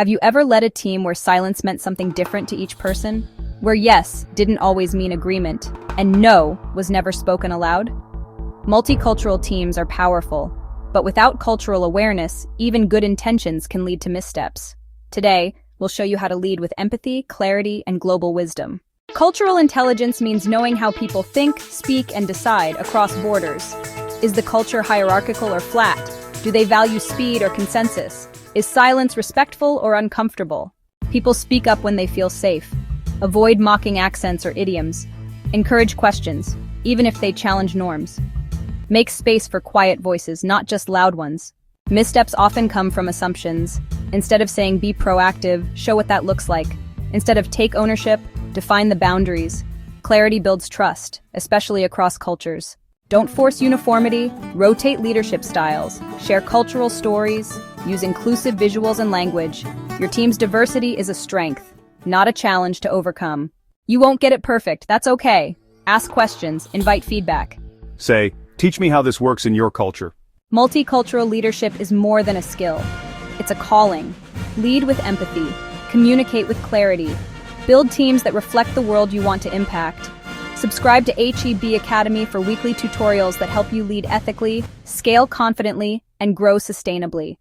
Have you ever led a team where silence meant something different to each person? Where yes didn't always mean agreement, and no was never spoken aloud? Multicultural teams are powerful, but without cultural awareness, even good intentions can lead to missteps. Today, we'll show you how to lead with empathy, clarity, and global wisdom. Cultural intelligence means knowing how people think, speak, and decide across borders. Is the culture hierarchical or flat? Do they value speed or consensus? Is silence respectful or uncomfortable? People speak up when they feel safe. Avoid mocking accents or idioms. Encourage questions, even if they challenge norms. Make space for quiet voices, not just loud ones. Missteps often come from assumptions. Instead of saying be proactive, show what that looks like. Instead of take ownership, define the boundaries. Clarity builds trust, especially across cultures. Don't force uniformity, rotate leadership styles, share cultural stories, use inclusive visuals and language. Your team's diversity is a strength, not a challenge to overcome. You won't get it perfect, that's okay. Ask questions, invite feedback. Say, teach me how this works in your culture. Multicultural leadership is more than a skill. It's a calling. Lead with empathy, communicate with clarity, build teams that reflect the world you want to impact. Subscribe to HEB Academy for weekly tutorials that help you lead ethically, scale confidently, and grow sustainably.